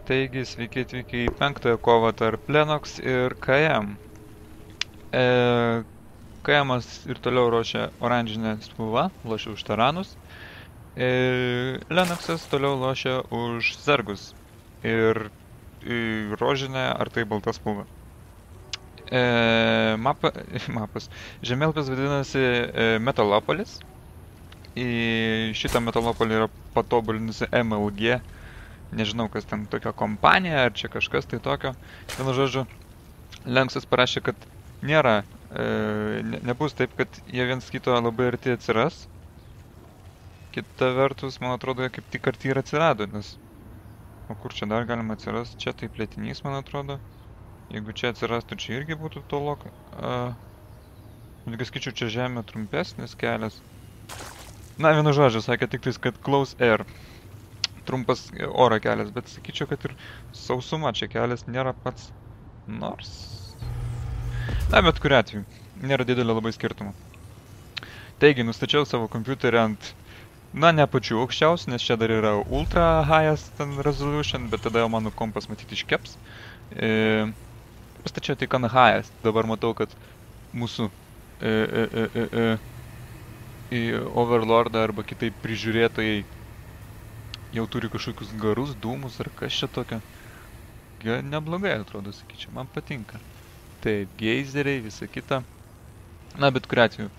Taigi, sveiki atvykę į 5-ąją kovą tarp Lennox ir KM. KM'as ir toliau ruošia oranžinę spalvą, lošia už taranus. Lennox'as toliau lošia už zergus ir rožinę ar tai balta spalva. Mapas. Žemėlapis vadinasi Metalopolis. Į šitą Metalopolį yra patobulinusi MLG. Nežinau, kas ten tokia kompanija, ar čia kažkas tai tokio. Vienu žodžiu, Lennox'as parašė, kad nėra, nebus taip, kad jie viens kito labai arti atsiras. Kita vertus, man atrodo, jie kaip tik arti ir atsirado, nes... O kur čia dar galima atsiras? Čia tai plėtinys, man atrodo. Jeigu čia atsirastų, čia irgi būtų tolok. Lygiai skaičiu, čia žemė trumpesnis kelias. Na, vienu žodžiu, sakė tik tais, kad close air. Trumpas oro kelias, bet sakyčiau, kad ir sausuma čia kelias nėra pats nors. Na, bet kuriuo atveju, nėra didelio labai skirtumo. Taigi, nustačiau savo kompiuterį ant, na, ne pačių aukščiausių, nes čia dar yra ultra highest resolution, bet tada jau mano kompas matyti iškeps. Pastačiau tik ant highest, dabar matau, kad mūsų overlordą arba kitaip prižiūrėtojai jau turi kažkokius garus, dūmus ar kas čia tokio. Neblogai atrodo, sakyčiau, man patinka. Taip, geizeriai, visa kita. Na, bet kuriuo atveju.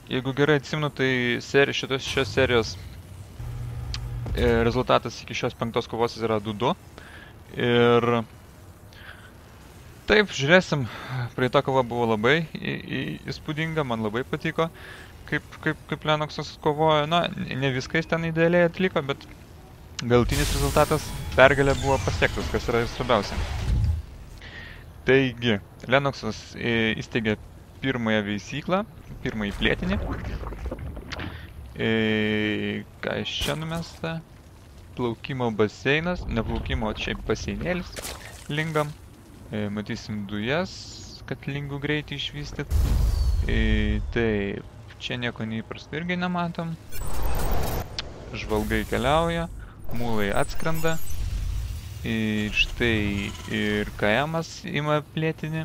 Jeigu gerai atsimenu, tai šios serijos rezultatas iki šios 5 kovos yra 2-2. Ir taip, žiūrėsim, praeita kova buvo labai įspūdinga, man labai patiko. Kaip Lennox'as kovojo, na, ne viskais ten idealiai atliko, bet galutinis rezultatas pergalė buvo pasiektas, kas yra ir svarbiausia. Taigi, Lennox'as įsteigė pirmąją veisyklą, pirmąjį plėtinį. Ką iš čia numesta? Plaukimo baseinas, ne plaukimo, šiaip baseinėlis lingam. Matysim dujas, kad lingų greitį išvystyt. Taip. Čia nieko neįprasta irgi nematom. Žvalgai keliauja, mūlai atskrenda. Ir štai ir KM'as ima plėtinį.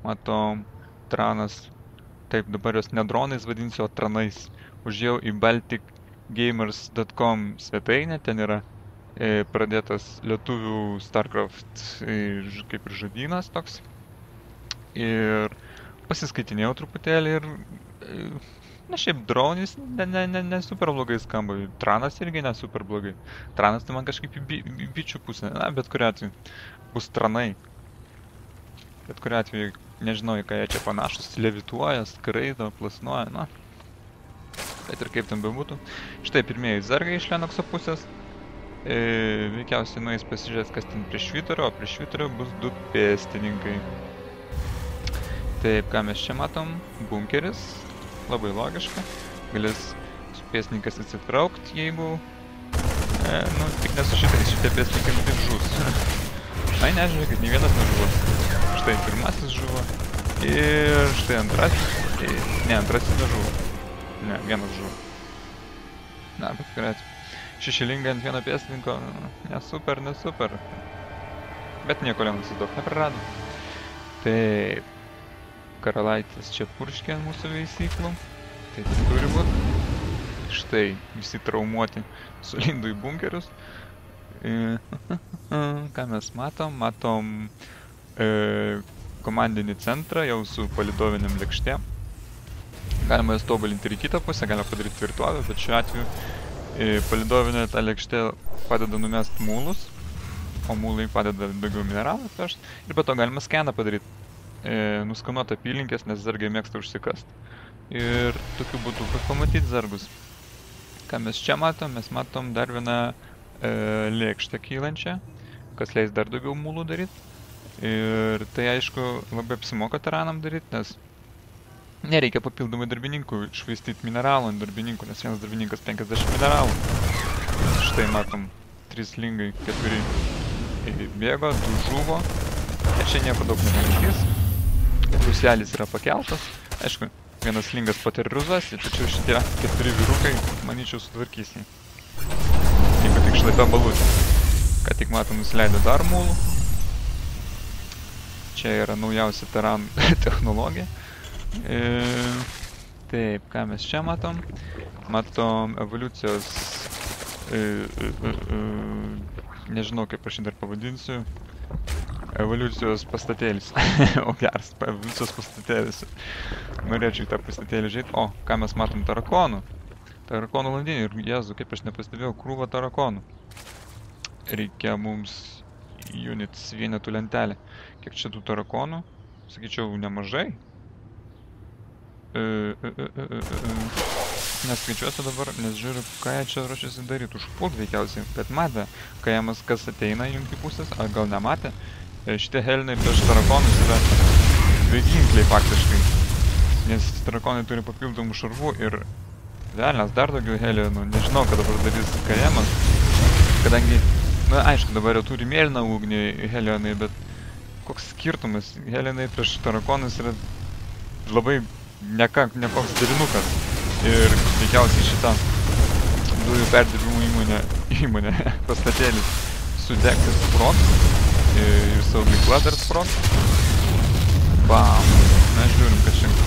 Matom, tranas. Taip, dabar jos ne dronais vadinsiu, o tranais. Užėjau į balticgamers.com svetainę, ten yra pradėtas lietuvių StarCraft kaip ir žodynas toks. Ir pasiskaitinėjau truputėlį ir, na šiaip dronis ne super blogai skamba, tranas irgi ne super blogai. Tranas tai man kažkaip į bičių pusę, na bet kuriuo atveju bus tranai. Bet kuriuo atveju nežinau, į ką jie čia panašus, levituoja, skraido, plasnuoja, na. Bet ir kaip ten bebūtų. Štai pirmieji zergai iš Lennox'o pusės. Veikiausiai nueis pasižiūrės, kas ten prie švyturio, o prie švyturio bus 2 pėstininkai. Taip, ką mes čia matom? Bunkeris. Labai logiška. Galės pėstininkas atsitraukti, jeigu... nu, tik nesu šitie pėstininkai taip žus. Ai, nežiūrėkit, nei vienas nežuvo. Štai pirmasis žuvo. Ir štai antrasis. Ne, antrasis nežuvo. Ne, vienas žuvo. Na, bet kuriuo. Šešilinga ant vieno pėstininko. Ne super, ne super. Bet nieko Lennox'as daug neprarado. Taip. Karalaitis čia purškė ant mūsų veisyklų. Tai turi būti. Štai, visi traumuoti sulindo į bunkerius. Ką mes matom? Matom komandinį centrą jau su palidoviniam lėkštėm. Galima jas tobulinti ir į kitą pusę, galima padaryti virtualią, bet šiuo atveju palidovinė ta lėkštė padeda numest mūlus, o mūlai padeda daugiau mineralų atvežti. Ir be to galima skeną padaryti. Nuskanuoti apylinkės, nes zergai mėgsta užsikast. Ir tokiu būdu pamatyti zergus. Ką mes čia matom? Mes matom dar vieną lėkštę kylančią, kas leis dar daugiau mūlų daryti. Ir tai aišku labai apsimoka taranam daryti, nes nereikia papildomai darbininkų švaistyti mineralų ant darbininkų, nes vienas darbininkas 50 mineralų. Štai matom 3 lingai, 4 bėgo, 2 žuvo. Čia nieko daug nepamatys. Ruselis yra pakeltas. Aišku, vienas lingas paterrorizuosi, tačiau šitie 4 vyrukai, manyčiau, sutvarkysi. Jeigu tik šlapia balutė. Ką tik matom, nusileido dar mūlų. Čia yra naujausia Terran technologija. Taip, ką mes čia matom? Matom evoliucijos... nežinau, kaip aš jį dar pavadinsiu. Evoliucijos pastatėlis. O geras, evoliucijos pastatėlis. Norėčiau į tą pastatėlį žiūrėti. O, ką mes matom? Tarakonų. Tarakonų landinį. Ir jezu, kaip aš nepastebėjau, krūvą tarakonų. Reikia mums units vienetų lentelę. Kiek čia tų tarakonų? Sakyčiau, nemažai. Neskaičiuosiu dabar, nes žiūriu, ką jie čia ruošiasi daryti. Užpult veikiausiai, bet matė, kai jiemas kas ateina jungti pusės, ar gal nematė. Šitie helinai prieš tarakonus yra dviginkliai faktiškai. Nes tarakonai turi papildomų šarvų ir velnias dar daugiau helinų. Nežinau, ką dabar darys kajemas. Kadangi, na aišku, dabar jau turi mėlyną ugnį helinai, bet koks skirtumas? Helinai prieš tarakonus yra labai nekoks derinukas. Ir veikiausiai šitą dujų perdirbimų įmonė pastatėlis sudegs ir sprogs. Ir savo veikla dar sprogs. Bam. Na, žiūrim,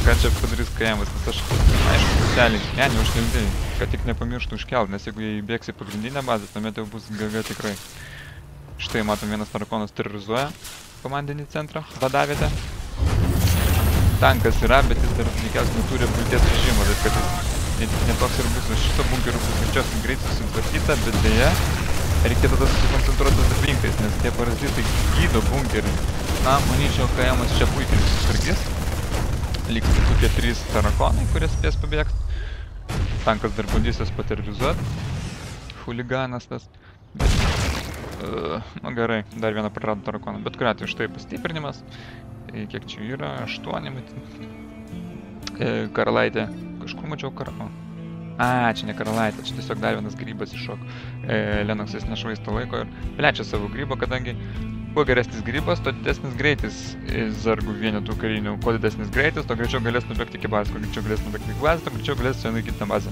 ką čia padarys kajemas, nes aš, aišku, specialiai, neužkeldėjai, kad tik nepamirštų užkelt, nes jeigu jie įbėgs į pagrindinę bazę, tuomet jau bus GG tikrai. Štai, matom, vienas tarakonas terrorizuoja komandinį centrą, vadavietę. Tankas yra, bet jis dar veikiausiai neturi apgulties režimo, bet kad jis netoks ir bus. Šito bunkerių bus greičiausiai greit susitvarkyta, bet dėja reikia tada susikoncentruotis aplinkais, nes tie parazitai gydo bunkerį. Na, manyčiau, kajemas čia puikiai susitvarkys. Liks tik kokie 3 tarakonai, kurie spės pabėgti. Tankas dar bandys jas paterrorizuoti. Huliganas tas. Bet, nu gerai, dar vieną prarado tarakoną. Bet kuriuo atveju štai pastiprinimas. Kiek čia yra? 8 matyt. Karalaitė. Kažkur mačiau karalaitę. Čia ne karalaitė, čia tiesiog dar vienas grybas iššok. Lenoxas nešvaisto laiko ir plečia savo grybą, kadangi kuo geresnis grybas, to didesnis greitis zargų vienetų karinių. Kuo didesnis greitis, to greičiau galės nubėgti iki bazės. Kuo greičiau galės nubėgti iki bazės, to greičiau galės sunaikinti tą bazę.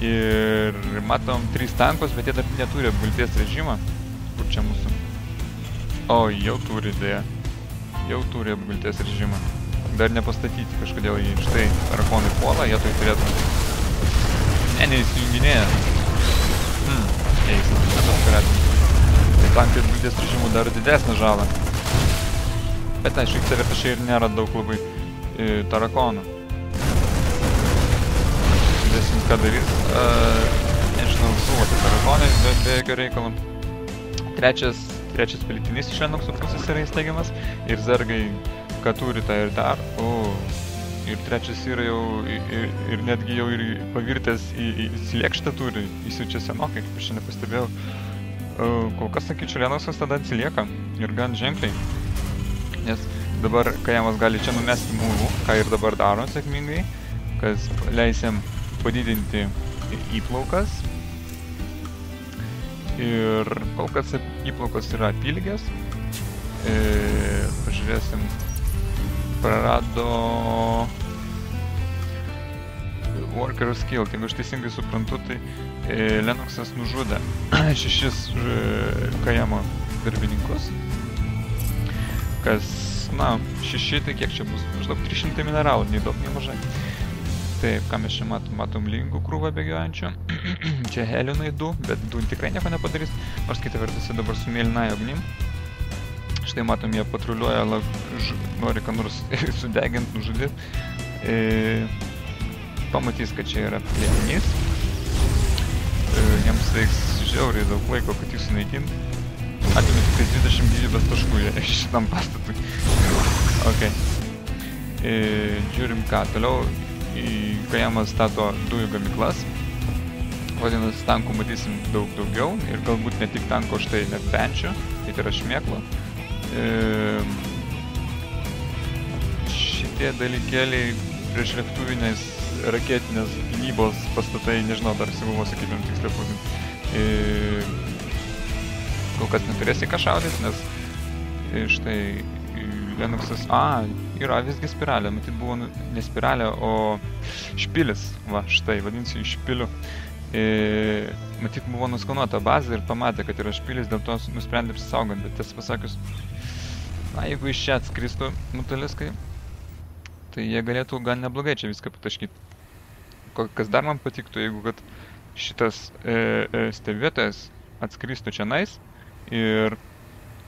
Ir matom 3 tankus, bet jie dar neturi apgulties režimą. Kur čia mūsų? O, jau turi idėją. Jau turi apgulties režimą. Dar nepastatyti kažkodėl jį. Štai, tarakonai puola, jie tai turėtų. Neįsijunginėja. Eis, netos karatins. Tai tankai apgulties režimų daro didesnę žalą. Bet aišku, kita verta čia ir nėra daug labai tarakonų. Žiūrėsim, ką darys. Nežinau, buvo tai tarakonai, bet be jokio reikalo. Trečias pilietinis iš Lenoxo pusės yra įsteigiamas ir zargai, ką turi tą ir dar. Ir trečias yra jau ir netgi jau ir pavirtęs į lėkštę turi, įsiučia senokai, kaip aš čia nepastebėjau. Kol kas, sakyčiau, Lenoxas tada atsilieka ir gan ženkliai. Nes dabar kajemas gali čia numesti mūlų, ką ir dabar daro sėkmingai, kas leis jam padidinti įplaukas. Ir kol kas įplaukos yra apylygės. Pažiūrėsim. Prarado worker skill. Jeigu aš teisingai suprantu, tai Lenoxas nužudė 6 kajemo darbininkus. Kas, na, 6, tai kiek čia bus? Maždaug 300 mineralų, nei daug, nei mažai. Taip, ką mes čia matom? Matom lingų krūvą bėgiojančių. Čia helinai 2, bet 2 tikrai nieko nepadarys. Nors kita vertus dabar su mėlynąja ugnim. Štai matom, jie patruliuoja, nori ką nors sudeginti, nužudyti. Pamatys, kad čia yra plėminys. Jiems reiks žiauriai daug laiko, kad jį sunaikinti. Atėmė tik 20 gyvybės taškų šitam pastatui. Ok. Žiūrim ką, toliau. Kajemas stato dujų gamyklas. Vadinasi, tankų matysim daugiau ir galbūt ne tik tanko, štai net benčių, tai yra šmėklo. Šitie dalykėliai prieš lėktuvinės raketinės gynybos pastatai, nežinau, dar siūlomo sakytum tiksliau pavadinti. Kol kas neturės į ką šaudyti, nes štai Lenoxas, yra visgi spiralė, matyt buvo ne spiralė, o špilis, va, štai, vadinsiu į špiliu. Matyt, buvo nuskanuota bazė ir pamatė, kad yra špilis, dėl to nusprendė apsisaugant, bet tiesą pasakius, na, jeigu iš čia atskristų mutaliskai, tai jie galėtų gan neblogai čia viską pataškyti. Kas dar man patiktų, jeigu kad šitas stebėtojas atskristų čianais ir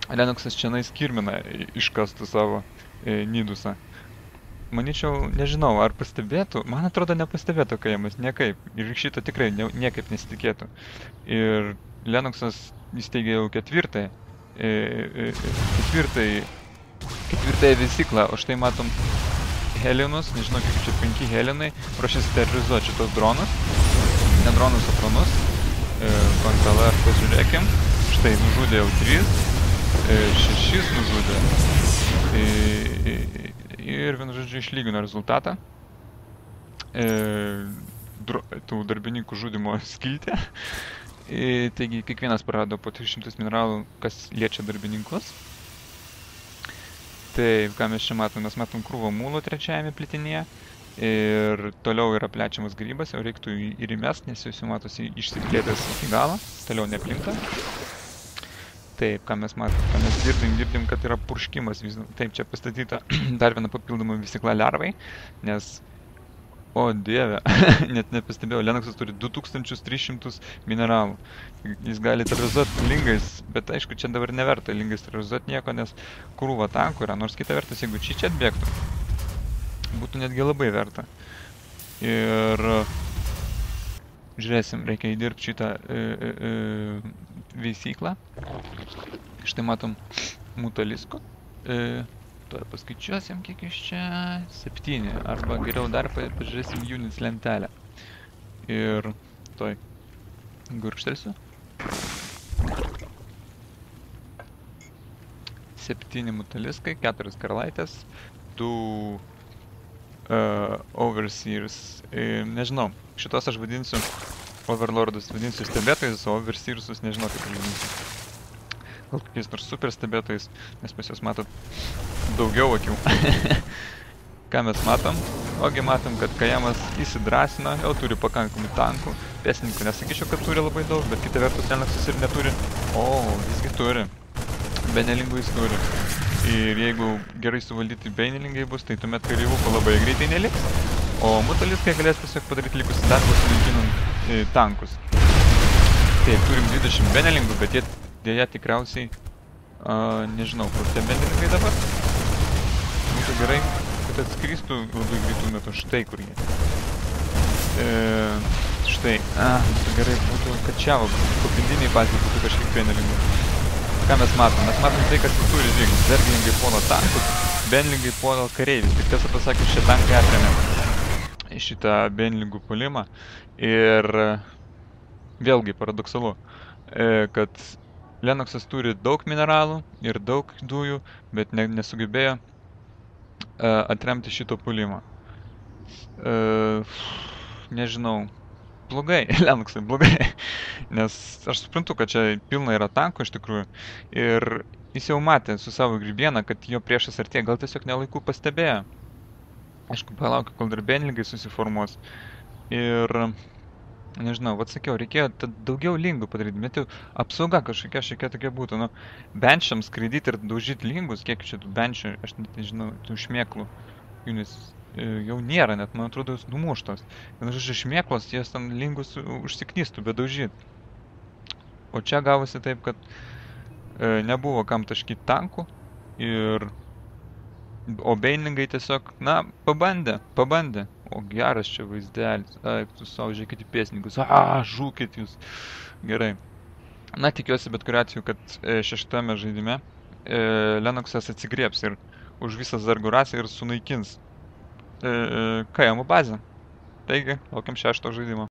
Lennoxas čianais kirminą iškastų savo nidusą. Manyčiau, nežinau, ar pastebėtų, man atrodo nepastebėtų Kajamas, niekaip. Ir šito tikrai niekaip nesitikėtų. Ir Lennoxas įsteigė jau ketvirtąją vystyklą, o štai matom Helinus, nežinau, kaip čia 5 Helinai, ruošiasi terrorizuoti šitos dronus. Ne dronus, o dronus. Kontrolą pažiūrėkim. Štai nužudė jau 3, 6 nužudė. Ir vienu žodžiu išlygino rezultatą. Tų darbininkų žudimo skiltė. Taigi kiekvienas prarado po 300 mineralų, kas liečia darbininkus. Tai ką mes čia matom? Mes matom krūvą mūlų trečiajame plitinėje. Ir toliau yra plečiamas grybas, jau reiktų ir įmest, nes jis jau matosi išsiplėtęs iki galo. Toliau neplinta. Taip, ką mes matom, ką mes girdim, kad yra purškimas. Taip, čia pastatyta dar viena papildoma vystykla lervai, nes, o dieve, net nepastebėjau, Lennoxas turi 2300 mineralų. Jis gali terrorizuoti lingais, bet aišku, čia dabar neverta lingais terrorizuoti nieko, nes krūva tankų yra, nors kita vertus, jeigu čia atbėgtų, būtų netgi labai verta. Ir žiūrėsim, reikia įdirbti šitą veisyklą. Štai matom mutalisko. Tuoj paskaičiuosim, kiek iš čia 7, arba geriau dar pažiūrėsim units lentelę. Ir tuoj gurkštelsiu. 7 mutaliskai, 4 karalaitės, 2 overseers. Nežinau, šitos aš vadinsiu overlordus, vadinsiu stebėtojais, o overseersus nežinau kaip vadinsiu. Gal kokiais nors super stebėtojais, nes pas juos matot daugiau akių. Ką mes matom? Ogi matom, kad Kajamas įsidrasino, jau turi pakankamai tankų. Pėsininkų nesakyčiau, kad turi labai daug, bet kita vertus Lennoxas ir neturi. O, visgi turi. Benelingų jis turi. Ir jeigu gerai suvaldyti beinelingai bus, tai tuomet kareivukų labai greitai neliks. O mutaliskai galės tiesiog padaryti likusį darbą sunaikinant tankus. Taip, turim 20 benelingų, bet jie dėja tikriausiai, nežinau, kur tie benelingai dabar. Būtų gerai, kad atskristų labai greitų metų. Štai kur jie. Štai, būtų gerai, būtų, kad čia pagrindiniai bazė būtų kažkiek benelingų. Ką mes matom? Mes matom tai, kad jis turi žygius. Zerglingai puola tankus, benlingai puola kareivis. Tik tiesą pasakius, šie tankai atremė šitą benlingų puolimą. Ir vėlgi paradoksalu, kad Lennoxas turi daug mineralų ir daug dujų, bet nesugebėjo atremti šito puolimo. Nežinau. Blogai, Lennoxai, blogai, nes aš suprantu, kad čia pilna yra tankų iš tikrųjų ir jis jau matė su savo grybieną, kad jo priešas artėja, gal tiesiog nelaikų pastebėjo. Aišku, palaukiu, kol dar benlingai susiformuos ir, nežinau, atsakiau, reikėjo daugiau lingų padaryti, bet jau apsauga kažkokia tokia būtų, nu, benčiams skraidyti ir daužyti lingus, kiek čia tų benčių, aš net nežinau, tų šmėklų, junis jau nėra, net, man atrodo, jūs numuštos. Vienu žodžiu, šmėklos, jas ten lingus užsiknystų, bet daužyti. O čia gavosi taip, kad nebuvo kam taškyti tankų ir o beiningai tiesiog, na, pabandė. O geras čia vaizdelis. Eik, tu savo žiūrėkit į pėsnininkus. Žūkit jūs. Gerai. Na, tikiuosi bet kuriuo atveju, kad šeštame žaidime Lennoxas atsigriebs ir už visą zargų rasę ir sunaikins Kajamų bazę. Taigi, laukiam 6 žaidimo.